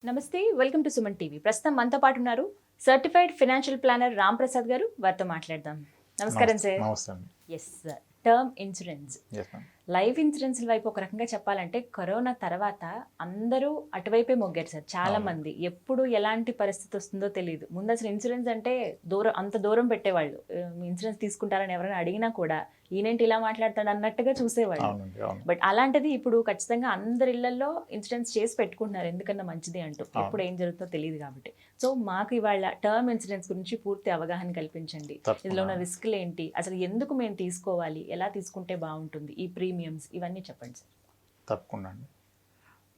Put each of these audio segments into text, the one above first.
నమస్తే, welcome to Suman TV. ప్రస్తుతం మనతో పాటు ఉన్నారు certified financial planner Ram Prasad garu. వారితో మాట్లాడదాం. నమస్కారం సార్. నమస్తే అండి. Yes sir, term insurance, Yes, ma'am. Life insurance వైపు ఒక రకంగా చెప్పాలంటే కరోనా తర్వాత అందరూ అటువైపే మొగ్గారు సార్. చాలా మంది ఎప్పుడు ఎలాంటి పరిస్థితి వస్తుందో తెలియదు. ముందు అసలు ఇన్సూరెన్స్ అంటే అంత దూరం పెట్టేవాళ్ళు. ఇన్సూరెన్స్ తీసుకుంటారని ఎవరైనా అడిగినా కూడా ఈయనేంటి ఇలా మాట్లాడతాడు అన్నట్టుగా చూసేవాళ్ళు. అవునండి, అవును. బట్ అలాంటిది ఇప్పుడు ఖచ్చితంగా అందరి ఇళ్లలో ఇన్సూరెన్స్ చేసి పెట్టుకుంటున్నారు, ఎందుకన్నా మంచిది అంటూ. ఎప్పుడు ఏం జరుగుతుందో తెలియదు కాబట్టి. సో మాకు ఇవాళ టర్మ్ ఇన్సూరెన్స్ గురించి పూర్తి అవగాహన కల్పించండి. ఇందులో ఉన్న రిస్క్లు ఏంటి, అసలు ఎందుకు మేము తీసుకోవాలి, ఎలా తీసుకుంటే బాగుంటుంది, ఈ ప్రీమియమ్స్ ఇవన్నీ చెప్పండి సార్. తప్పకుండా అండి.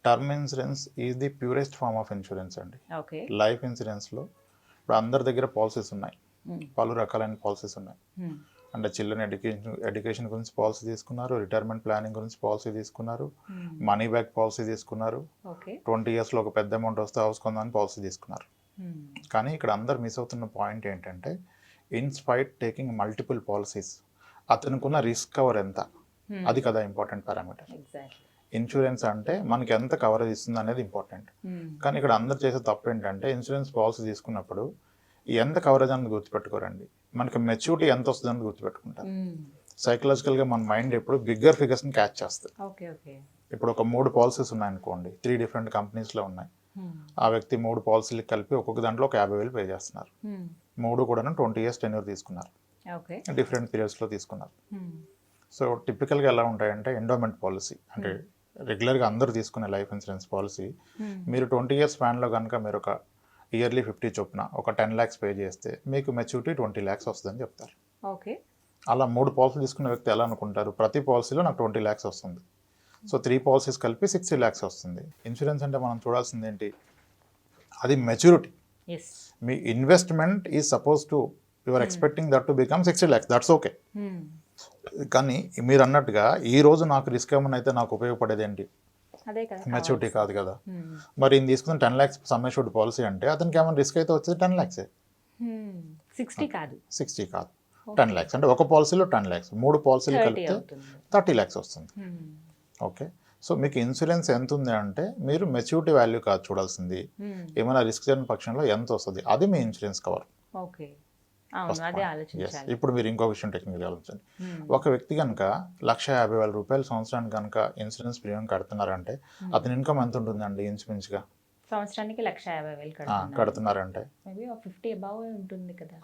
Term insurance is the purest form of insurance అండి. ఓకే. లైఫ్ ఇన్సూరెన్స్లో ఇప్పుడు అందరి దగ్గర పాలసీస్ ఉన్నాయి, పలు రకాలైన పాలసీస్ ఉన్నాయి. అంటే చిల్డ్రన్ ఎడ్యుకేషన్ గురించి పాలసీ తీసుకున్నారు, రిటైర్మెంట్ ప్లానింగ్ గురించి పాలసీ తీసుకున్నారు, మనీ బ్యాక్ పాలసీ తీసుకున్నారు, 20 yearsలో ఒక పెద్ద అమౌంట్ వస్తే హౌస్ కొందామని పాలసీ తీసుకున్నారు. కానీ ఇక్కడ అందరు మిస్ అవుతున్న పాయింట్ ఏంటంటే, ఇన్స్పైట్ టేకింగ్ మల్టిపుల్ పాలసీస్ అతనుకున్న రిస్క్ కవర్ ఎంత, అది కదా ఇంపార్టెంట్ పారామీటర్. ఇన్సూరెన్స్ అంటే మనకి ఎంత కవరేజ్ ఇస్తుంది అనేది ఇంపార్టెంట్. కానీ ఇక్కడ అందరు చేసే తప్పు ఏంటంటే, ఇన్సూరెన్స్ పాలసీ తీసుకున్నప్పుడు ఎంత కవరేజ్ అనేది గుర్తుపెట్టుకోరండి, మనకి మెచ్యూరిటీ ఎంత వస్తుందని గుర్తుపెట్టుకుంటారు. సైకలాజికల్గా మన మైండ్ ఎప్పుడు బిగ్గర్ ఫిగర్స్ని క్యాచ్ చేస్తుంది. ఇప్పుడు ఒక 3 పాలసీస్ ఉన్నాయనుకోండి, 3 different కంపెనీస్లో ఉన్నాయి. ఆ వ్యక్తి 3 పాలసీలకు కలిపి ఒక్కొక్క దాంట్లో ఒక 50,000 పే చేస్తున్నారు. 3 కూడా 20 years టెన్యూర్ తీసుకున్నారు, డిఫరెంట్ పీరియడ్స్లో తీసుకున్నారు. సో టిపికల్గా ఎలా ఉంటాయంటే, ఎండోమెంట్ పాలసీ అంటే రెగ్యులర్గా అందరూ తీసుకునే లైఫ్ ఇన్సూరెన్స్ పాలసీ, మీరు 20 years స్పాన్లో కనుక మీరు ఒక ఇయర్లీ 50 చొప్పున ఒక 10 lakhs పే చేస్తే మీకు మెచ్యూరిటీ 20 lakhs వస్తుందని చెప్తారు. ఓకే. అలా 3 పాలసీలు తీసుకున్న వ్యక్తి ఎలా అనుకుంటారు, ప్రతి పాలసీలో నాకు 20 lakhs వస్తుంది. సో 3 పాలసీస్ కలిపి 60 lakhs వస్తుంది. ఇన్సూరెన్స్ అంటే మనం చూడాల్సింది ఏంటి, అది maturity. Me investment is suppose to your expecting that to become 60 lakhs, that's okay. కానీ మీరు అన్నట్టుగా ఈ రోజు నాకు రిస్క్ ఏమైనా అయితే నాకు ఉపయోగపడేది ఏంటి, మెచ్యూరిటీ కాదు కదా. మరి ఈయన తీసుకున్న 10 lakhs సమ్ అష్యూర్డ్ పాలసీ అంటే అతనికి ఏమైనా రిస్క్ అయితే వచ్చేది 10 lakhs, 60 కాదు 10 lakhs. అంటే ఒక పాలసీలో 10 lakhs, 3 పాలసీలు కలిపితే 30 lakhs వస్తుంది. ఓకే. సో మీకు ఇన్సూరెన్స్ ఎంత ఉంది అంటే మీరు మెచ్యూరిటీ వాల్యూ కాదు చూడాల్సింది, ఏమైనా రిస్క్ జరిగిన పక్షంలో ఎంత వస్తుంది, అది మీ ఇన్సూరెన్స్ కవర్. ఇప్పుడు మీరు ఇంకో విషయం టెక్నికల్ ఆలోచించండి. ఒక వ్యక్తి కనుక 150,000 రూపాయలు సంవత్సరానికి కనుక ఇన్సూరెన్స్ ప్రీమియం కడుతున్నారంటే అతని ఇన్కమ్ ఎంత ఉంటుందండి ఇంచుమించుగా? సంవత్సరానికి 150,000 కడుతున్నారంటే కదా.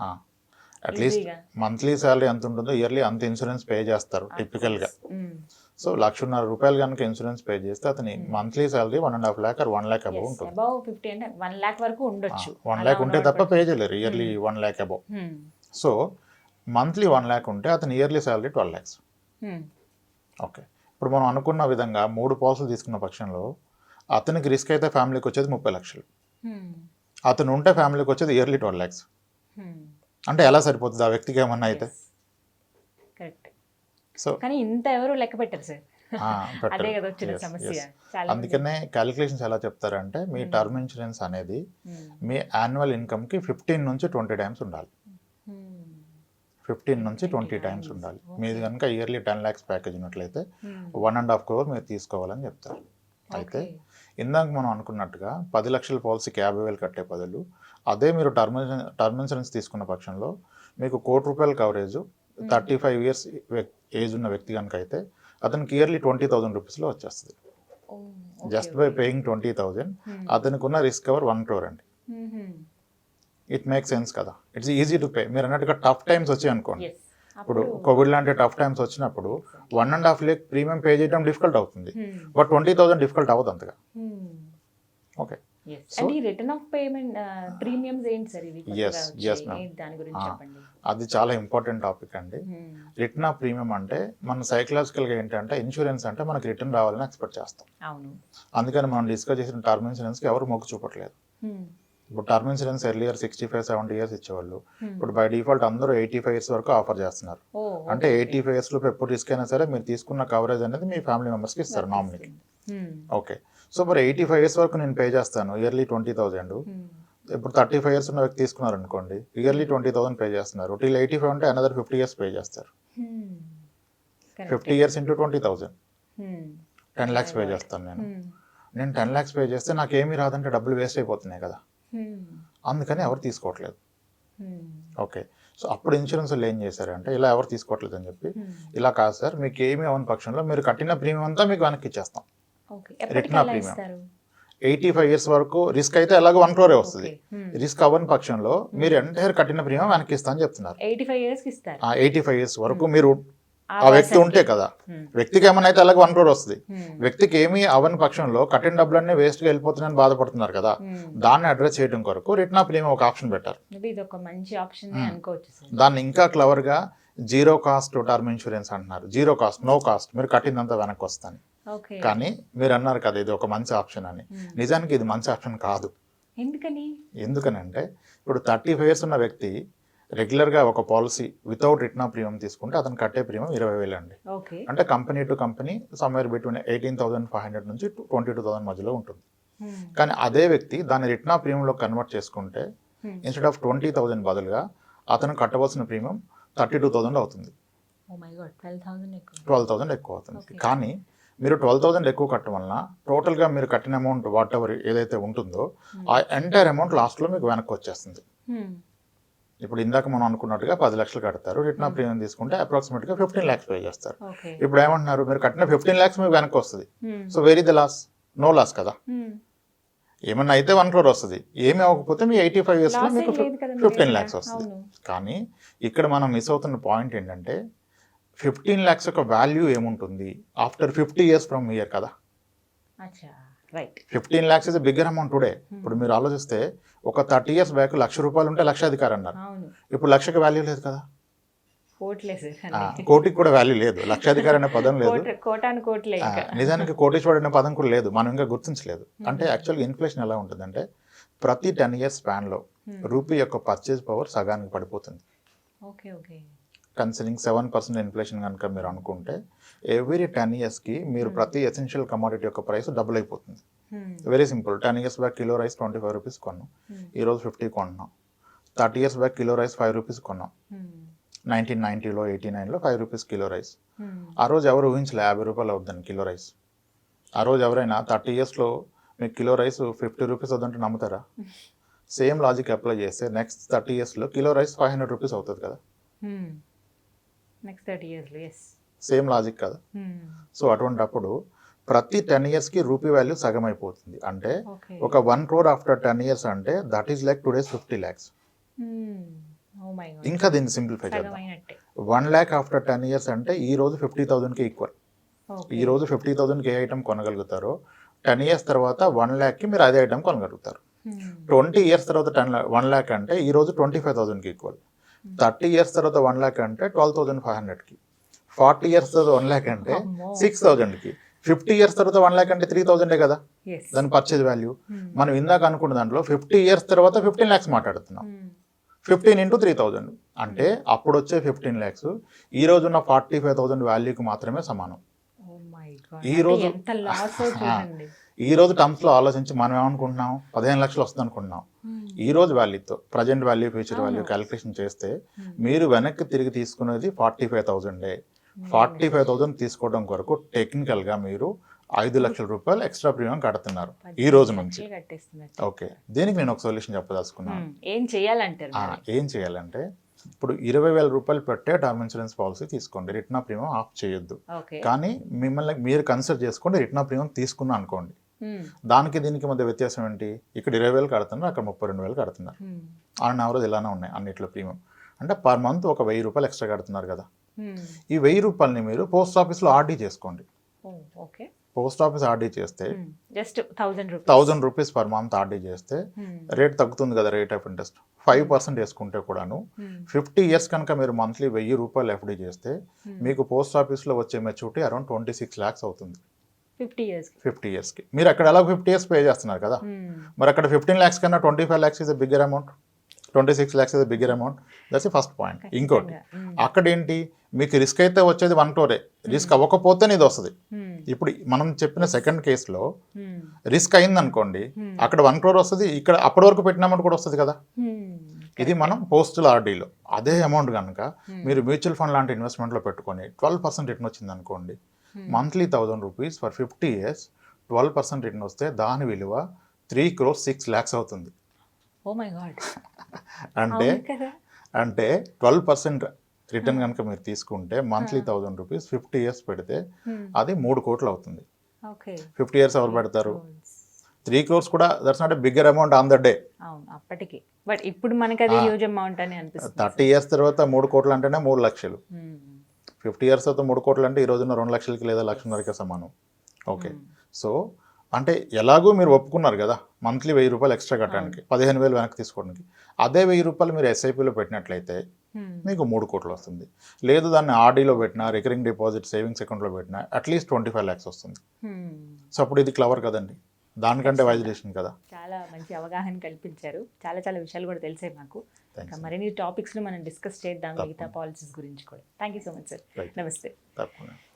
అట్లీస్ట్ మంత్లీ శాలరీ ఎంత ఉంటుందో ఇయర్లీ అంత ఇన్సూరెన్స్ పే చేస్తారు టిపికల్గా. సో 1,50,000 రూపాయలు కనుక ఇన్సూరెన్స్ పే చేస్తే అతని monthly salary 1.5 lakh or 1 lakh above ఉంటుంది. 1 lakh వరకు ఉండొచ్చు. 1 lakh ఉంటే తప్ప పే చేయలేరు yearly 1 lakh above. So monthly 1 lakh ఉంటే అతని ఇయర్లీ శాలరీ 12 lakhs. ఓకే. ఇప్పుడు మనం అనుకున్న విధంగా 3 పాలసీలు తీసుకున్న పక్షంలో అతనికి రిస్క్ అయితే ఫ్యామిలీకి వచ్చేది 30 లక్షలు, అతను ఉంటే ఫ్యామిలీకి వచ్చేది ఇయర్లీ 12 lakhs. అంటే ఎలా సరిపోతుంది ఆ వ్యక్తికి ఏమన్నా అయితే? సో కానీ ఇంత ఎవరు లెక్క పెట్టరు సార్. అదే కదా వచ్చిన సమస్య. అందుకనే క్యాలిక్యులేషన్స్ ఎలా చెప్తారంటే, మీ టర్మ్ ఇన్సూరెన్స్ అనేది మీ యాన్యువల్ ఇన్కమ్కి 15 నుంచి 20 times ఉండాలి. 15 నుంచి 20 times ఉండాలి. మీది కనుక ఇయర్లీ 10 lakhs ప్యాకేజ్ ఉన్నట్లయితే 1.5 crore మీరు తీసుకోవాలని చెప్తారు. అయితే ఇందాక మనం అనుకున్నట్టుగా 10 లక్షల పాలసీకి 50,000 కట్టే బదులు అదే మీరు టర్మ్ ఇన్సూరెన్స్ తీసుకున్న పక్షంలో మీకు 1 కోటి రూపాయల కవరేజ్ 35 years ఏజ్ ఉన్న వ్యక్తి కనుక అయితే అతనికి ఇయర్లీ 20,000 రూపీస్లో వచ్చేస్తుంది. జస్ట్ బై పేయింగ్ 20,000 అతనికి ఉన్న రిస్క్ కవర్ 1 crore అండి. ఇట్ మేక్ సెన్స్ కదా, ఇట్స్ ఈజీ టు పే. మీరు అన్నట్టుగా టఫ్ టైమ్స్ వచ్చాయి అనుకోండి, ఇప్పుడు కోవిడ్ లాంటి టఫ్ టైమ్స్ వచ్చినప్పుడు 1.5 lakh ప్రీమియం పే చేయడం డిఫికల్ట్ అవుతుంది, బట్ 20,000 డిఫికల్ట్ అవ్వదు అంతగా. ఓకే. అది చాలా ఇంపార్టెంట్ టాపిక్ అండి. రిటర్న్ ఆఫ్ ప్రీమియం అంటే మన సైకలాజికల్గా ఏంటంటే, ఇన్సూరెన్స్ అంటే మనకి రిటర్న్ రావాలని ఎక్స్పెక్ట్ చేస్తాం. అందుకని మనం డిస్కస్ చేసిన టర్మ్ ఇన్సూరెన్స్కి ఎవరు మొగ్గు చూపట్లేదు. ఇప్పుడు టర్మ్ ఇన్సూరెన్స్ ఎర్లియర్ 65-70 years ఇచ్చేవాళ్ళు, ఇప్పుడు బై డిఫాల్ట్ అందరూ 85 years వరకు ఆఫర్ చేస్తున్నారు. అంటే 85 years లోపు ఎప్పుడు రిస్క్ అయినా సరే మీరు తీసుకున్న కవరేజ్ అనేది మీ ఫ్యామిలీ మెంబర్స్కి ఇస్తారు నామినీకి. ఓకే. సో మరి 85 years వరకు నేను పే చేస్తాను ఇయర్లీ 20,000. ఇప్పుడు 35 years ఉన్న వ్యక్తి తీసుకున్నారు అనుకోండి, ఇయర్లీ 20,000 పే చేస్తున్నారు. టిల్ 85 అంటే అనదర్ 50 years పే చేస్తారు. 50 years into 20,000 10 lakhs పే చేస్తాను నేను. నేను 10 lakhs పే చేస్తే నాకేమీ రాదంటే డబ్బులు వేస్ట్ అయిపోతున్నాయి కదా, అందుకని ఎవరు తీసుకోవట్లేదు. ఓకే, సో అప్పుడు ఇన్సూరెన్స్ వాళ్ళు ఏం చేశారంటే ఇలా ఎవరు తీసుకోవట్లేదు అని చెప్పి, ఇలా కాదు సార్ మీకు ఏమీ అవని పక్షంలో మీరు కట్టిన ప్రీమియం అంతా మీకు వెనక్కి ఇచ్చేస్తాం. రిటర్న్ ప్రీమియం 85 years వరకు రిస్క్ అయితే ఎలాగో 1 crore వస్తుంది. రిస్క్ అవ్వని పక్షంలో మీరు ఎంటైర్ కట్టిన ప్రీమియం వెనక్కి ఇస్తా అని చెప్తున్నారు. 85 years వరకు మీరు ఆ వ్యక్తి ఉంటే కదా, వ్యక్తికి ఏమైనా అయితే అలాగే 1 crore వస్తుంది. వ్యక్తికి ఏమీ అవని పక్షంలో కట్టిన డబ్బులన్నీ వేస్ట్గా వెళ్ళిపోతున్నాయని బాధపడుతున్నారు కదా, దాన్ని అడ్రస్ చేయడం కొరకు రిటర్న్ ప్రీమియం ఒక ఆప్షన్ పెట్టారు. దాన్ని ఇంకా క్లవర్గా జీరో కాస్ట్ టర్మ్ ఇన్సూరెన్స్ అంటున్నారు. జీరో కాస్ట్, నో కాస్ట్, మీరు కట్టిందంతా వెనక్కి వస్తాను. కానీ మీరు అన్నారు కదా ఇది ఒక మంచి ఆప్షన్ అని, నిజానికి ఇది మంచి ఆప్షన్ కాదు. ఎందుకనంటే ఇప్పుడు 35 years ఉన్న వ్యక్తి రెగ్యులర్గా ఒక పాలసీ వితౌట్ రిటర్న్ ప్రీమియం తీసుకుంటే అతను కట్టే ప్రీమియం 20,000 అండి. అంటే company to company somewhere between 18,500 నుంచి 22,000 మధ్యలో ఉంటుంది. కానీ అదే వ్యక్తి దాన్ని రిటర్న్ ప్రీమియంలో కన్వర్ట్ చేసుకుంటే ఇన్స్టెడ్ ఆఫ్ 20,000 బదులుగా అతను కట్టవలసిన ప్రీమియం 32,000 అవుతుంది. 12,000 ఎక్కువ అవుతుంది. కానీ మీరు 12,000 ఎక్కువ కట్టడం వలన టోటల్గా మీరు కట్టిన అమౌంట్ వాట్ ఎవర్ ఏదైతే ఉంటుందో ఆ ఎంటైర్ అమౌంట్ లాస్ట్లో మీకు వెనక్కి వచ్చేస్తుంది. ఇప్పుడు ఇందాక మనం అనుకున్నట్టుగా 10 లక్షలు కడతారు, రిటర్న్ ప్రీమియం తీసుకుంటే అప్రాక్సిమేట్గా 15 lakhs పే చేస్తారు. ఇప్పుడు ఏమంటున్నారు, మీరు కట్టిన 15 lakhs మీకు వెనక్కి వస్తుంది. So very the loss, no loss కదా. ఏమన్నా అయితే 1 crore వస్తుంది, ఏమి అవ్వకపోతే మీ 85 yearsలో మీకు 15 lakhs వస్తుంది. కానీ ఇక్కడ మనం మిస్ అవుతున్న పాయింట్ ఏంటంటే 15 lakhs యొక్క వాల్యూ ఏముంటుంది ఆఫ్టర్ 50 years ఫ్రమ్ ఇయర్ కదా. 15 lakhs is bigger amount today. ఇప్పుడు మీరు ఆలోచిస్తే ఒక 30 years బ్యాక్ 1,00,000 రూపాయలు ఉంటే లక్షాధికారి అన్నారు. ఇప్పుడు లక్షకి వాల్యూ లేదు కదా, కోటికి కూడా వాల్యూ లేదు, లక్షాధికారి అనే పదం లేదు, నిజానికి కోటీశ్వరుడు అనే పదం కూడా లేదు, మనం ఇంకా గుర్తించలేదు. అంటే యాక్చువల్గా ఇన్ఫ్లేషన్ ఎలా ఉంటుందంటే ప్రతి 10 years స్పాన్లో రూపీ యొక్క పర్చేజ్ పవర్ సగానికి పడిపోతుంది. కన్సిడరింగ్ 7% ఇన్ఫ్లేషన్ కనుక మీరు అనుకుంటే ఎవ్రీ 10 yearsకి మీరు ప్రతి ఎసెన్షియల్ కమోడిటీ యొక్క ప్రైస్ డబుల్ అయిపోతుంది. Very simple, 10 years back kilo rice 25 rupees కొన్నాం, ఈరోజు 50 కొన్నాం. 30 years back kilo rice 5 rupees కొన్నాం. 1990లో 89లో 5 rupees కిలో రైస్. ఆ రోజు ఎవరు ఊహించలే 50 రూపాయలు అవుద్దని కిలో రైస్. ఆ రోజు ఎవరైనా 30 yearsలో మీకు కిలో రైస్ 50 rupees అవుతుందంటే నమ్ముతారా? సేమ్ లాజిక్ అప్లై చేస్తే నెక్స్ట్ 30 yearsలో కిలో రైస్ 500 rupees అవుతుంది కదా. సేమ్ లాజిక్ కదా. సో అటువంటిప్పుడు ప్రతి 10 yearsకి రూపీ వాల్యూ సగం అయిపోతుంది. అంటే ఒక 1 crore ఆఫ్టర్ 10 years అంటే that is like today's 50 lakhs. ఇంకా దీన్ని సింప్లిఫై చేద్దాం, 1 lakh ఆఫ్టర్ 10 years అంటే ఈ రోజు 50,000కి ఈక్వల్. ఈ రోజు 50,000కి ఏ ఐటమ్ కొనగలుగుతారో 10 years తర్వాత 1 lakh మీరు అదే ఐటమ్ కొనగలుగుతారు. 20 years తర్వాత 1 lakh అంటే ఈ రోజు 25,000కి ఈక్వల్. 30 years తర్వాత 1 lakh అంటే 12,500కి. 40 years తర్వాత 1 lakh అంటే 6,000కి. 50 years తర్వాత 1 lakh అంటే 3,000 కదా దాని పర్చేజ్ వాల్యూ. మనం ఇందాక అనుకున్న దాంట్లో 50 years తర్వాత 15 lakhs మాట్లాడుతున్నాం. 15 into 3,000 అంటే అప్పుడు వచ్చే 15 lakhs ఈ రోజు ఉన్న 45,000 వాల్యూకి మాత్రమే సమానం. ఈ రోజు టర్మ్స్లో ఆలోచించి మనం ఏమనుకుంటున్నాం, 15 లక్షలు వస్తుంది అనుకుంటున్నాం. ఈ రోజు వాల్యూతో present value future value calculation చేస్తే మీరు వెనక్కి తిరిగి తీసుకునేది 45,000. 45,000 తీసుకోవడం కొరకు టెక్నికల్గా మీరు 5 లక్షల రూపాయలు ఎక్స్ట్రా ప్రీమియం కడుతున్నారు ఈ రోజు నుంచి. ఓకే, దీనికి నేను ఒక సొల్యూషన్ చెప్పదలుచుకున్నాను. ఏం చేయాలంటే ఇప్పుడు 20,000 రూపాయలు పెట్టే టర్మ్ ఇన్సూరెన్స్ పాలసీ తీసుకోండి, రిటర్న్ ప్రీమియం ఆఫ్ చేయొద్దు. కానీ మిమ్మల్ని మీరు కన్సిడర్ చేసుకోండి, రిటర్న్ ప్రీమియం తీసుకున్నా అనుకోండి. దానికి దీనికి మధ్య వ్యత్యాసం ఏంటి, ఇక్కడ 20,000 కడుతున్నారు, అక్కడ 32,000 కడుతున్నారు. ఆన్ యావరేజ్ ఇలానే ఉన్నాయి అన్నిట్లో ప్రీమియం. అంటే పర్ మంత్ ఒక 1,000 రూపాయలు ఎక్స్ట్రా కడుతున్నారు కదా. ఈ 1,000 రూపాయలని మీరు పోస్ట్ ఆఫీస్లో ఆర్డీ చేసుకోండి. పోస్ట్ ఆఫీస్ ఆర్డీ చేస్తే just 1,000 rupees per month RD చేస్తే రేట్ తగ్గుతుంది కదా, రేట్ ఆఫ్ ఇంట్రెస్ట్ 5% వేసుకుంటే కూడాను 50 years కనుక మీరు మంత్లీ 1,000 రూపాయలు ఎఫ్డీ చేస్తే మీకు పోస్ట్ ఆఫీస్లో వచ్చే మెచ్యూరిటీ అరౌండ్ 26 lakhs అవుతుంది 50 yearsకి. మీరు అక్కడ అలా 50 years పే చేస్తున్నారు కదా, మరి అక్కడ 15 lakhs కన్నా 25 lakhs is a bigger amount, 26 lakhs is a bigger amount. That's first point. ఇంకోటి అక్కడ ఏంటి, మీకు రిస్క్ అయితే వచ్చేది 1 crore, రిస్క్ అవ్వకపోతే ఇది వస్తుంది. ఇప్పుడు మనం చెప్పిన సెకండ్ కేసులో రిస్క్ అయింది అనుకోండి, అక్కడ 1 crore వస్తుంది, ఇక్కడ అప్పటి వరకు పెట్టిన అమౌంట్ కూడా వస్తుంది కదా. ఇది మనం పోస్టల్ ఆర్డీలో. అదే అమౌంట్ కనుక మీరు మ్యూచువల్ ఫండ్ లాంటి ఇన్వెస్ట్మెంట్లో పెట్టుకొని 12% రిటర్న్ వచ్చింది అనుకోండి, monthly 1,000 rupees for 50 years 12% return వస్తే దాని విలువ 3,06,00,000 అవుతుంది. Oh my god. అంటే అంటే 12% రిటర్న్ కనుక మీరు తీసుకుంటే మంత్లీ 1,000 రూపీస్ 50 ఇయర్స్ పెడితే అది 3 కోట్లు అవుతుంది. ఓకే. 50 ఇయర్స్ ఎవరు పెడతారు? 3 crores కూడా that's not a bigger amount on the day. అవును అప్పటికి. బట్ ఇప్పుడు మనకి అది హ్యూజ్ అమౌంట్ అని అనిపిస్తుంది. 30 ఇయర్స్ తర్వాత 3 కోట్లు అంటేనే 3 లక్షలు. 50 ఇయర్స్ తర్వాత 3 కోట్లు అంటే ఈ రోజున 2 లక్షలకి లేదా 1,00,000కి సమానం. ఓకే. సో అంటే ఎలాగో మీరు ఒప్పుకున్నారు కదా మంత్లీ 1,000 రూపాయలు ఎక్స్ట్రా కట్టడానికి, 15,000 వెనక్కి తీసుకోవడానికి. అదే 1,000 రూపాయలు మీరు ఎస్ఐపిలో పెట్టినట్లయితే మీకు 3 కోట్లు వస్తుంది. లేదు దాన్ని ఆర్డీలో పెట్టినా, రికరింగ్ డిపాజిట్ సేవింగ్స్ అకౌంట్లో పెట్టినా అట్లీస్ట్ 25 lakhs వస్తుంది. సో అప్పుడు ఇది క్లవర్ కదండి, దానికంటే వైజ్ డెసిషన్ కదా. చాలా మంచి అవగాహన కల్పించారు. చాలా చాలా విషయాలు కూడా తెలిసాయి మాకు. ఇంకా మరిన్ని టాపిక్స్లో మనం డిస్కస్ చేద్దాం మిగతా పాలసీస్ గురించి కూడా. Thank you so much sir. నమస్తే.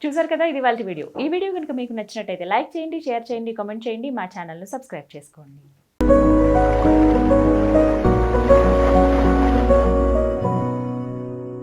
చూసారు కదా ఇది వాళ్ళ వీడియో. ఈ వీడియో కనుక మీకు నచ్చినట్టయితే లైక్ చేయండి, షేర్ చేయండి, కామెంట్ చేయండి, మా ఛానల్ను సబ్స్క్రైబ్ చేసుకోండి.